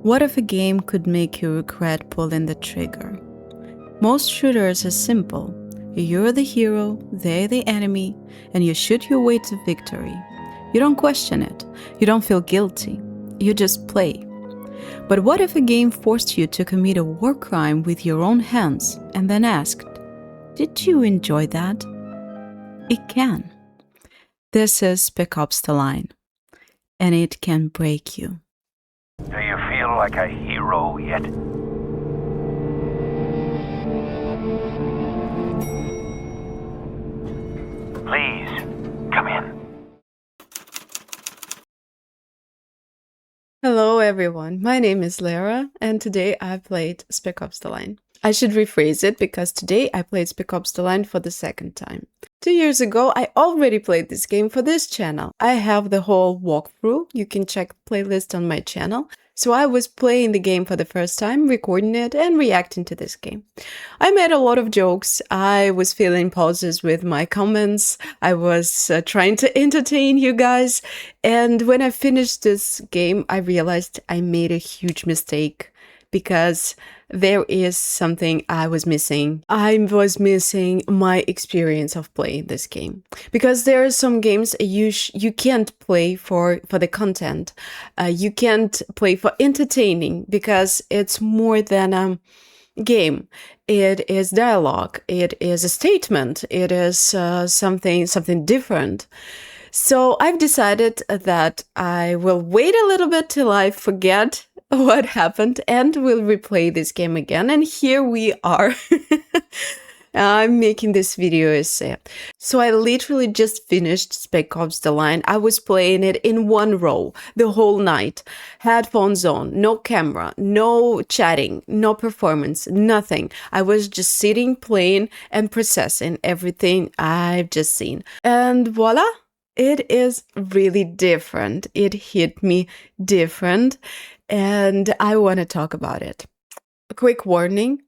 What if a game could make you regret pulling the trigger? Most shooters are simple. You're the hero, they're the enemy, and you shoot your way to victory. You don't question it. You don't feel guilty. You just play. But what if a game forced you to commit a war crime with your own hands and then asked, "Did you enjoy that?" It can. This is Spec Ops The Line, and it can break you. Do you feel like a hero yet? Please, come in. Hello everyone, my name is Lara, and today I played Spec Ops The Line. I should rephrase it because today I played Spec Ops The Line for the second time. 2 years ago, I already played this game for this channel. I have the whole walkthrough. You can check the playlist on my channel. So I was playing the game for the first time, recording it and reacting to this game. I made a lot of jokes. I was filling pauses with my comments. I was trying to entertain you guys. And when I finished this game, I realized I made a huge mistake because there is something I was missing. I was missing my experience of playing this game. Because there are some games you can't play for the content. You can't play for entertaining because it's more than a game. It is dialogue. It is a statement. It is something different. So I've decided that I will wait a little bit till I forget what happened and we'll replay this game again. And here we are. I'm making this video essay. So I literally just finished Spec Ops The Line. I was playing it in one row the whole night. Headphones on, no camera, no chatting, no performance, nothing. I was just sitting, playing and processing everything I've just seen. And voila! It is really different. It hit me different. And I want to talk about it. A quick warning,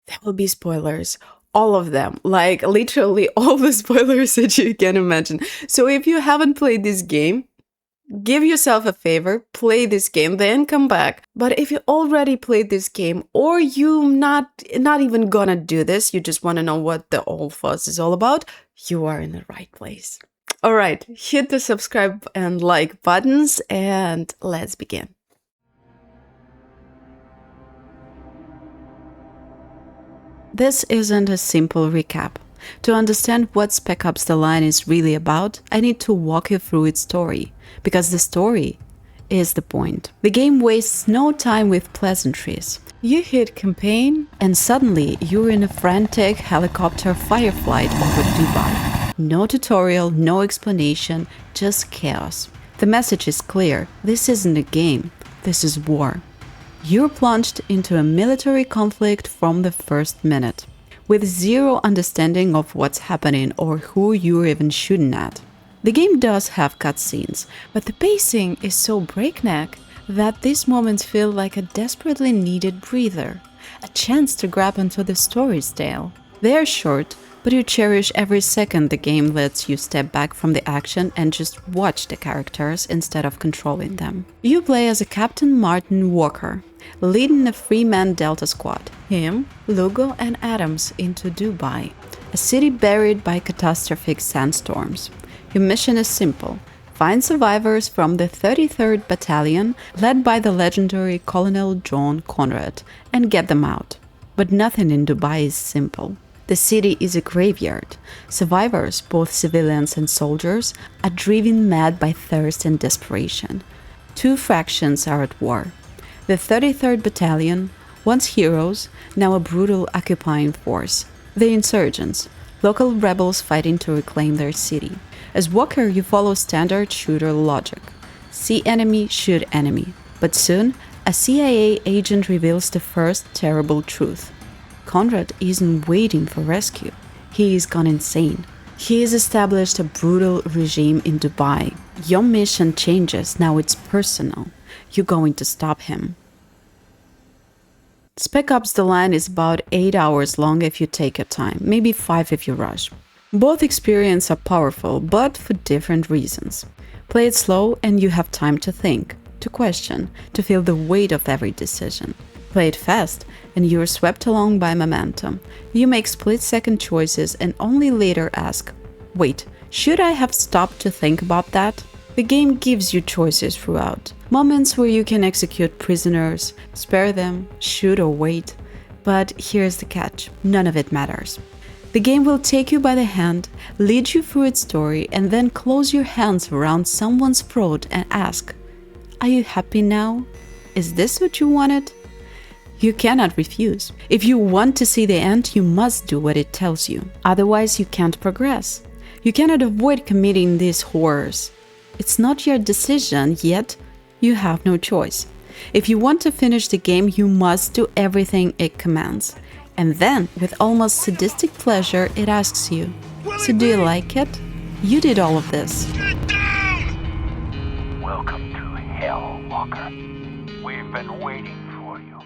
there will be spoilers. All of them. Like literally all the spoilers that you can imagine. So if you haven't played this game, give yourself a favor, play this game, then come back. But if you already played this game, or you not even gonna do this, you just want to know what the whole fuss is all about, you are in the right place. All right, hit the subscribe and like buttons and let's begin. This isn't a simple recap. To understand what Spec Ops The Line is really about, I need to walk you through its story, because the story is the point. The game wastes no time with pleasantries. You hit campaign, and suddenly you're in a frantic helicopter fireflight over Dubai. No tutorial, no explanation, just chaos. The message is clear. This isn't a game. This is war. You're plunged into a military conflict from the first minute, with zero understanding of what's happening or who you're even shooting at. The game does have cutscenes, but the pacing is so breakneck that these moments feel like a desperately needed breather, a chance to grab onto the story's tail. They're short, but you cherish every second the game lets you step back from the action and just watch the characters instead of controlling them. You play as a Captain Martin Walker, leading a 3-man Delta squad, him, Lugo and Adams, into Dubai, a city buried by catastrophic sandstorms. Your mission is simple. Find survivors from the 33rd Battalion, led by the legendary Colonel Konrad, and get them out. But nothing in Dubai is simple. The city is a graveyard. Survivors, both civilians and soldiers, are driven mad by thirst and desperation. Two factions are at war. The 33rd Battalion, once heroes, now a brutal occupying force. The insurgents, local rebels fighting to reclaim their city. As Walker, you follow standard shooter logic. See enemy, shoot enemy. But soon, a CIA agent reveals the first terrible truth. Konrad isn't waiting for rescue. He is gone insane. He has established a brutal regime in Dubai. Your mission changes, now it's personal. You're going to stop him. Spec Ops The Line is about 8 hours long if you take your time, maybe 5 if you rush. Both experiences are powerful, but for different reasons. Play it slow and you have time to think. to question, to feel the weight of every decision. Play it fast, and you're swept along by momentum. You make split-second choices and only later ask, wait, should I have stopped to think about that? The game gives you choices throughout. Moments where you can execute prisoners, spare them, shoot or wait. But here's the catch, none of it matters. The game will take you by the hand, lead you through its story, and then close your hands around someone's throat and ask, are you happy now? Is this what you wanted? You cannot refuse. If you want to see the end, you must do what it tells you. Otherwise, you can't progress. You cannot avoid committing these horrors. It's not your decision, yet you have no choice. If you want to finish the game, you must do everything it commands. And then, with almost sadistic pleasure, it asks you, so do you like it? You did all of this. Welcome to Hell, Walker. We've been waiting for you.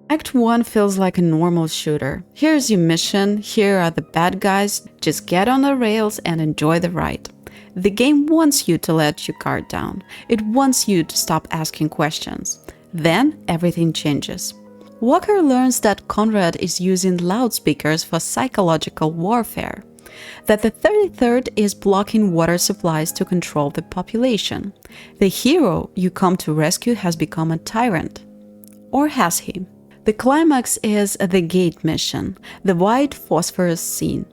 Act 1 feels like a normal shooter. Here's your mission, here are the bad guys, just get on the rails and enjoy the ride. The game wants you to let your guard down. It wants you to stop asking questions. Then everything changes. Walker learns that Konrad is using loudspeakers for psychological warfare, that the 33rd is blocking water supplies to control the population. The hero you come to rescue has become a tyrant. Or has he? The climax is the gate mission, the white phosphorus scene.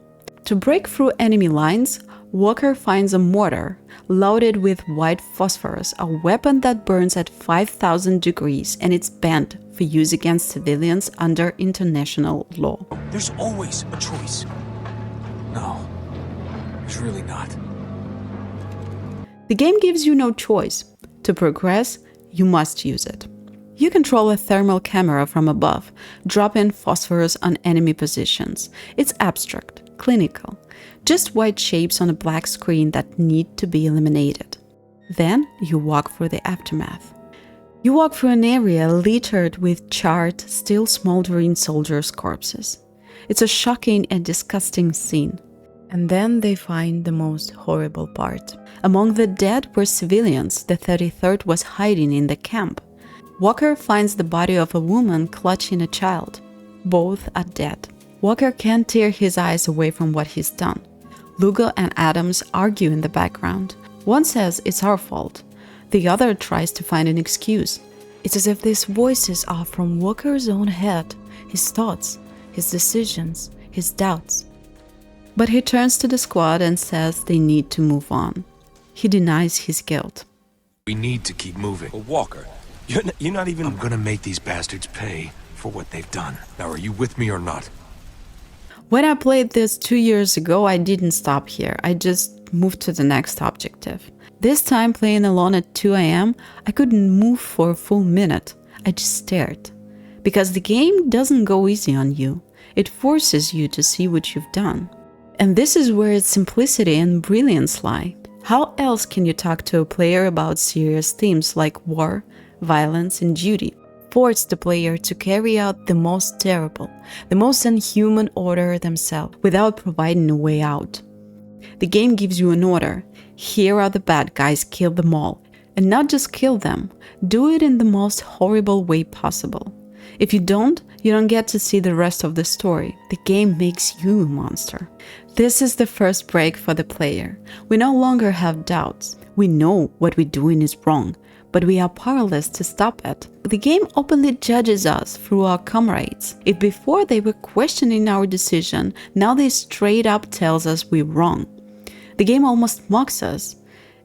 To break through enemy lines, Walker finds a mortar loaded with white phosphorus, a weapon that burns at 5,000 degrees, and it's banned for use against civilians under international law. There's always a choice. No, there's really not. The game gives you no choice. To progress, you must use it. You control a thermal camera from above, drop in phosphorus on enemy positions. It's abstract, clinical, just white shapes on a black screen that need to be eliminated. Then you walk through the aftermath. You walk through an area littered with charred, still smoldering soldiers' corpses. It's a shocking and disgusting scene. And then they find the most horrible part. Among the dead were civilians. The 33rd was hiding in the camp. Walker finds the body of a woman clutching a child. Both are dead. Walker can't tear his eyes away from what he's done. Lugo and Adams argue in the background. One says it's our fault. The other tries to find an excuse. It's as if these voices are from Walker's own head, his thoughts, his decisions, his doubts. But he turns to the squad and says they need to move on. He denies his guilt. We need to keep moving. But Walker, you're not even... I'm gonna make these bastards pay for what they've done. Now, are you with me or not? When I played this 2 years ago, I didn't stop here. I just moved to the next objective. This time, playing alone at 2 AM, I couldn't move for a full minute. I just stared. Because the game doesn't go easy on you. It forces you to see what you've done. And this is where its simplicity and brilliance lie. How else can you talk to a player about serious themes like war, violence, and duty? Force the player to carry out the most terrible, the most unhuman order themselves, without providing a way out. The game gives you an order. Here are the bad guys, kill them all. And not just kill them, do it in the most horrible way possible. If you don't get to see the rest of the story. The game makes you a monster. This is the first break for the player. We no longer have doubts. We know what we're doing is wrong, but we are powerless to stop it. The game openly judges us through our comrades. If before they were questioning our decision, now they straight up tells us we're wrong. The game almost mocks us.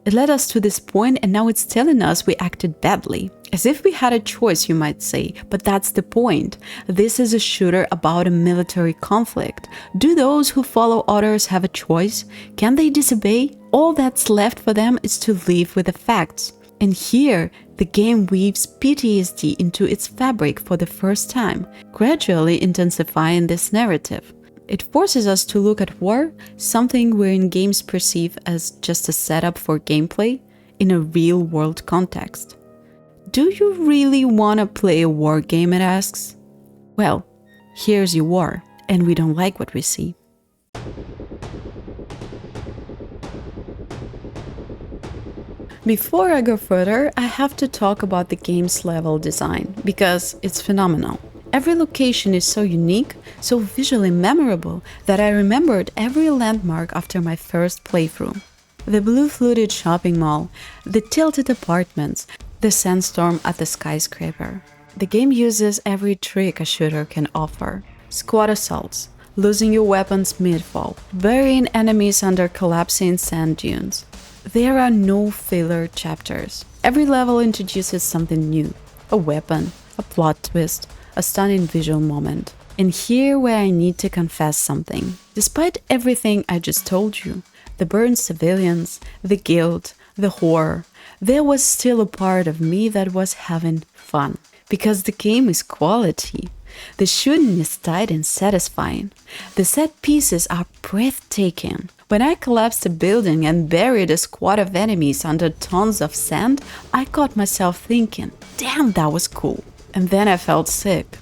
It led us to this point and now it's telling us we acted badly. As if we had a choice, you might say, but that's the point. This is a shooter about a military conflict. Do those who follow orders have a choice? Can they disobey? All that's left for them is to live with the facts. And here, the game weaves PTSD into its fabric for the first time, gradually intensifying this narrative. It forces us to look at war, something wherein games perceive as just a setup for gameplay, in a real-world context. Do you really want to play a war game, it asks? Well, here's your war, and we don't like what we see. Before I go further, I have to talk about the game's level design, because it's phenomenal. Every location is so unique, so visually memorable, that I remembered every landmark after my first playthrough. The blue-fluted shopping mall, the tilted apartments, the sandstorm at the skyscraper. The game uses every trick a shooter can offer. Squad assaults, losing your weapons mid-fall, burying enemies under collapsing sand dunes. There are no filler chapters. Every level introduces something new. A weapon, a plot twist, a stunning visual moment. And here where I need to confess something. Despite everything I just told you, the burned civilians, the guilt, the horror, there was still a part of me that was having fun. Because the game is quality. The shooting is tight and satisfying. The set pieces are breathtaking. When I collapsed a building and buried a squad of enemies under tons of sand, I caught myself thinking, damn, that was cool. And then I felt sick.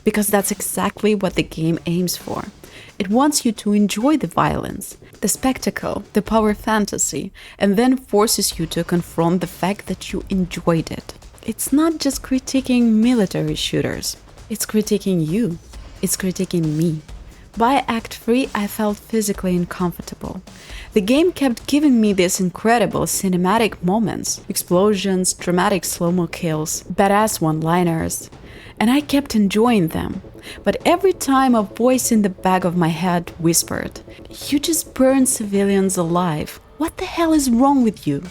Because that's exactly what the game aims for. It wants you to enjoy the violence, the spectacle, the power fantasy, and then forces you to confront the fact that you enjoyed it. It's not just critiquing military shooters. It's critiquing you. It's critiquing me. By Act 3, I felt physically uncomfortable. The game kept giving me these incredible cinematic moments, explosions, dramatic slow-mo kills, badass one-liners, and I kept enjoying them. But every time a voice in the back of my head whispered, "You just burned civilians alive. What the hell is wrong with you?"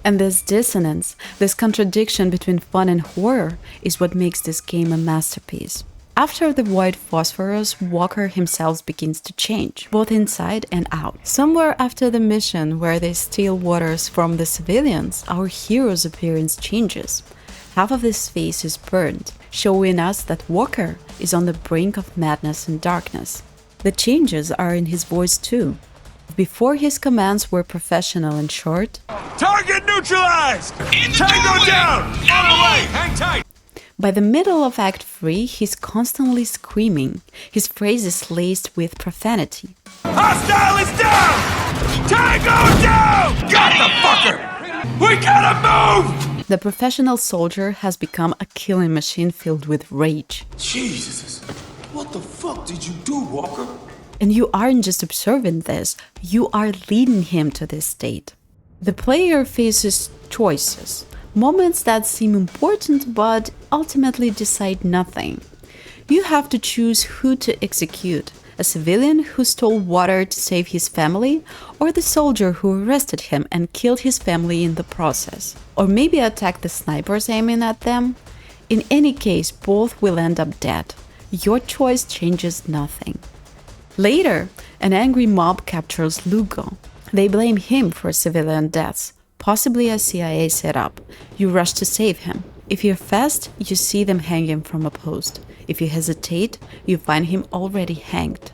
And this dissonance, this contradiction between fun and horror, is what makes this game a masterpiece. After the white phosphorus, Walker himself begins to change, both inside and out. Somewhere after the mission where they steal waters from the civilians, our hero's appearance changes. Half of his face is burned, showing us that Walker is on the brink of madness and darkness. The changes are in his voice too. Before, his commands were professional and short. Target neutralized! Tango down! On the way! Hang tight! By the middle of Act 3, he's constantly screaming. His phrase is laced with profanity. Hostile is down! Tango down! Got the fucker! We gotta move! The professional soldier has become a killing machine filled with rage. Jesus! What the fuck did you do, Walker? And you aren't just observing this, you are leading him to this state. The player faces choices, moments that seem important but ultimately decide nothing. You have to choose who to execute, a civilian who stole water to save his family, or the soldier who arrested him and killed his family in the process. Or maybe attack the snipers aiming at them. In any case, both will end up dead. Your choice changes nothing. Later, an angry mob captures Lugo. They blame him for civilian deaths, possibly a CIA setup. You rush to save him. If you're fast, you see them hanging from a post. If you hesitate, you find him already hanged.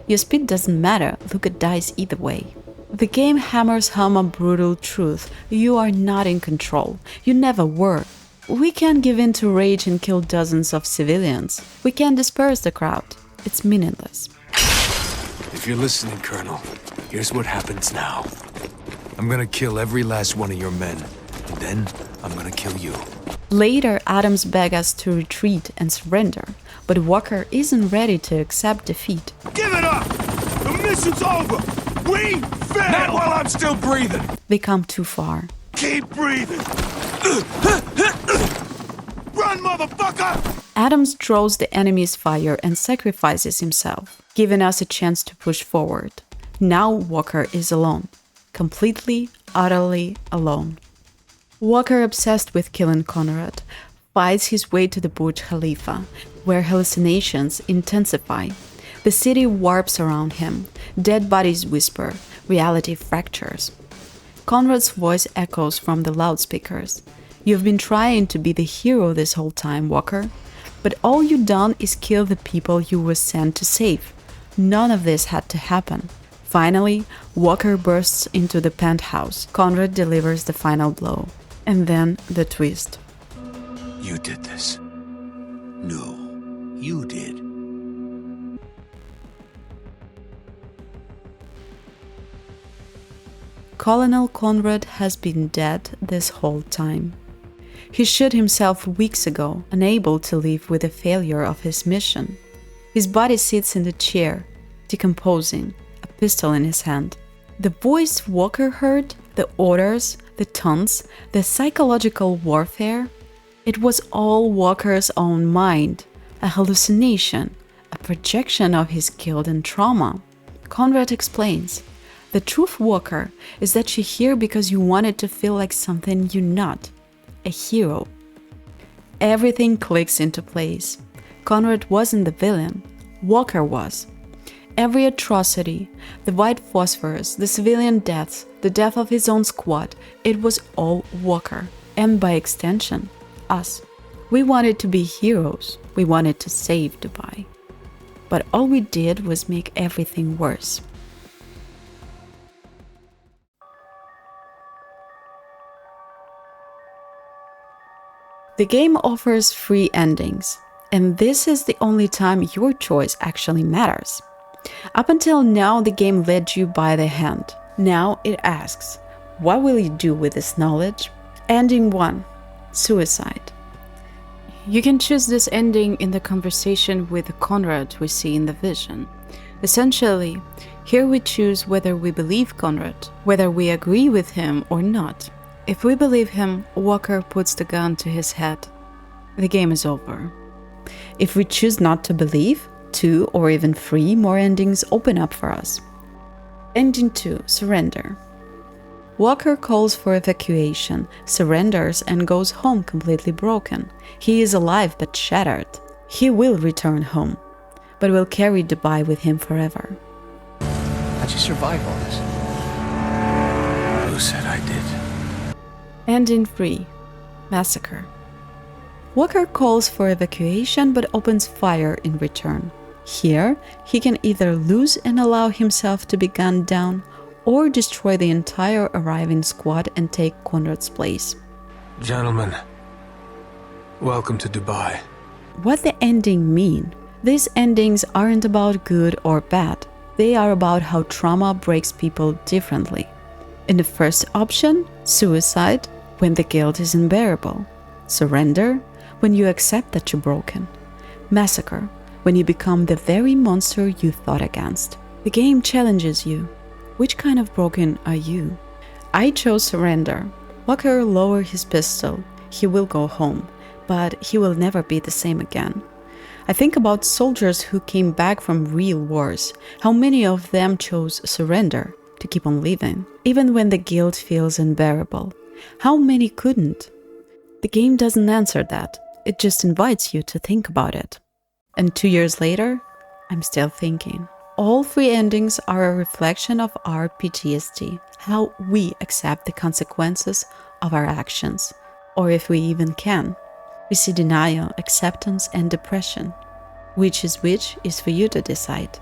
Your speed doesn't matter, Lugo dies either way. The game hammers home a brutal truth. You are not in control. You never were. We can't give in to rage and kill dozens of civilians. We can't disperse the crowd. It's meaningless. If you're listening, Colonel, here's what happens now. I'm gonna kill every last one of your men, and then I'm gonna kill you. Later, Adams begs us to retreat and surrender, but Walker isn't ready to accept defeat. Give it up! The mission's over! We failed! Not while I'm still breathing! They come too far. Keep breathing! Run, motherfucker! Adams draws the enemy's fire and sacrifices himself, giving us a chance to push forward. Now Walker is alone. Completely, utterly alone. Walker, obsessed with killing Konrad, fights his way to the Burj Khalifa, where hallucinations intensify. The city warps around him. Dead bodies whisper. Reality fractures. Konrad's voice echoes from the loudspeakers. You've been trying to be the hero this whole time, Walker. But all you've done is kill the people you were sent to save. None of this had to happen. Finally, Walker bursts into the penthouse. Konrad delivers the final blow. And then the twist. You did this. No, you did. Colonel Konrad has been dead this whole time. He shot himself weeks ago, unable to live with the failure of his mission. His body sits in the chair, decomposing, a pistol in his hand. The voice Walker heard, the orders, the taunts, the psychological warfare, it was all Walker's own mind, a hallucination, a projection of his guilt and trauma. Konrad explains, the truth, Walker, is that you're here because you wanted to feel like something you're not, a hero. Everything clicks into place. Konrad wasn't the villain, Walker was. Every atrocity, the white phosphorus, the civilian deaths, the death of his own squad, it was all Walker, and by extension, us. We wanted to be heroes, we wanted to save Dubai. But all we did was make everything worse. The game offers 3 endings, and this is the only time your choice actually matters. Up until now, the game led you by the hand. Now it asks, what will you do with this knowledge? Ending 1. Suicide. You can choose this ending in the conversation with Konrad we see in the vision. Essentially, here we choose whether we believe Konrad, whether we agree with him or not. If we believe him, Walker puts the gun to his head. The game is over. If we choose not to believe, 2 or even 3 more endings open up for us. Ending 2. Surrender. Walker calls for evacuation, surrenders and goes home completely broken. He is alive but shattered. He will return home, but will carry Dubai with him forever. How'd you survive all this? Who said I did? Ending 3. Massacre. Walker calls for evacuation but opens fire in return. Here, he can either lose and allow himself to be gunned down, or destroy the entire arriving squad and take Konrad's place. Gentlemen, welcome to Dubai. What the ending mean? These endings aren't about good or bad. They are about how trauma breaks people differently. In the first option, suicide, when the guilt is unbearable. Surrender, when you accept that you're broken. Massacre, when you become the very monster you fought against. The game challenges you. Which kind of broken are you? I chose surrender. Walker lowered his pistol. He will go home, but he will never be the same again. I think about soldiers who came back from real wars. How many of them chose surrender to keep on living, even when the guilt feels unbearable? How many couldn't? The game doesn't answer that. It just invites you to think about it. And 2 years later, I'm still thinking. All 3 endings are a reflection of our PTSD, how we accept the consequences of our actions, or if we even can. We see denial, acceptance, and depression. Which is for you to decide.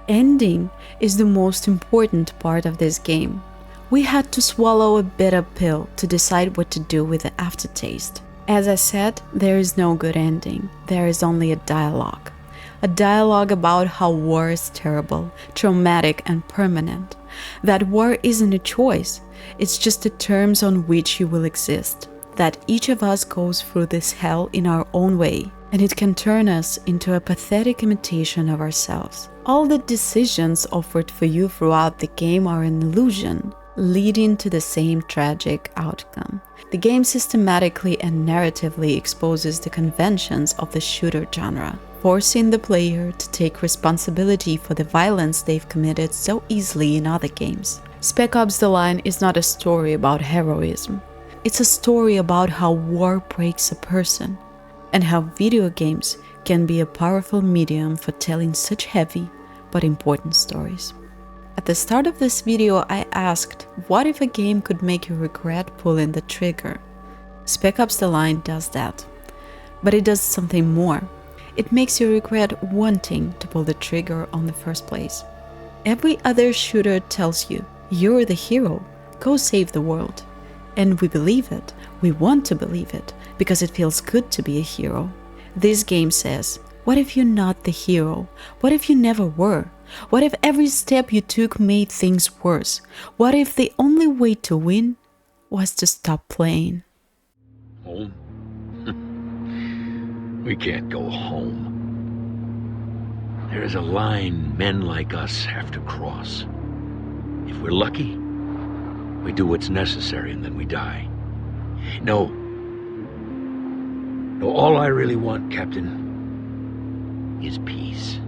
Ending is the most important part of this game. We had to swallow a bitter pill to decide what to do with the aftertaste. As I said, there is no good ending. There is only a dialogue. A dialogue about how war is terrible, traumatic, and permanent. That war isn't a choice. It's just the terms on which you will exist. That each of us goes through this hell in our own way. And it can turn us into a pathetic imitation of ourselves. All the decisions offered for you throughout the game are an illusion, leading to the same tragic outcome. The game systematically and narratively exposes the conventions of the shooter genre, forcing the player to take responsibility for the violence they've committed so easily in other games. Spec Ops: The Line is not a story about heroism. It's a story about how war breaks a person, and how video games can be a powerful medium for telling such heavy but important stories. At the start of this video, I asked, what if a game could make you regret pulling the trigger? Spec Ops: The Line does that. But it does something more. It makes you regret wanting to pull the trigger on the first place. Every other shooter tells you, you're the hero, go save the world. And we believe it, we want to believe it, because it feels good to be a hero. This game says, what if you're not the hero? What if you never were? What if every step you took made things worse? What if the only way to win was to stop playing? Home? We can't go home. There is a line men like us have to cross. If we're lucky, we do what's necessary and then we die. No, all I really want, Captain, is peace.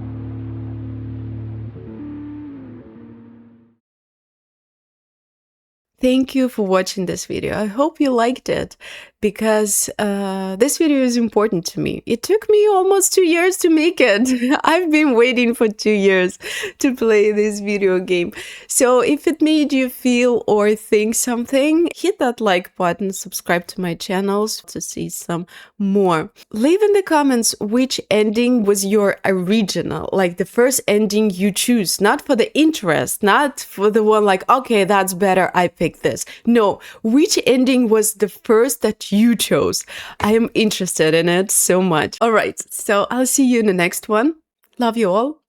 Thank you for watching this video. I hope you liked it because this video is important to me. It took me almost 2 years to make it. I've been waiting for 2 years to play this video game. So if it made you feel or think something, hit that like button, subscribe to my channels to see some more. Leave in the comments which ending was your original, like the first ending you choose, not for the interest, not for the one like, okay, that's better, I picked this. No, which ending was the first that you chose? I am interested in it so much. All right, so I'll see you in the next one. Love you all.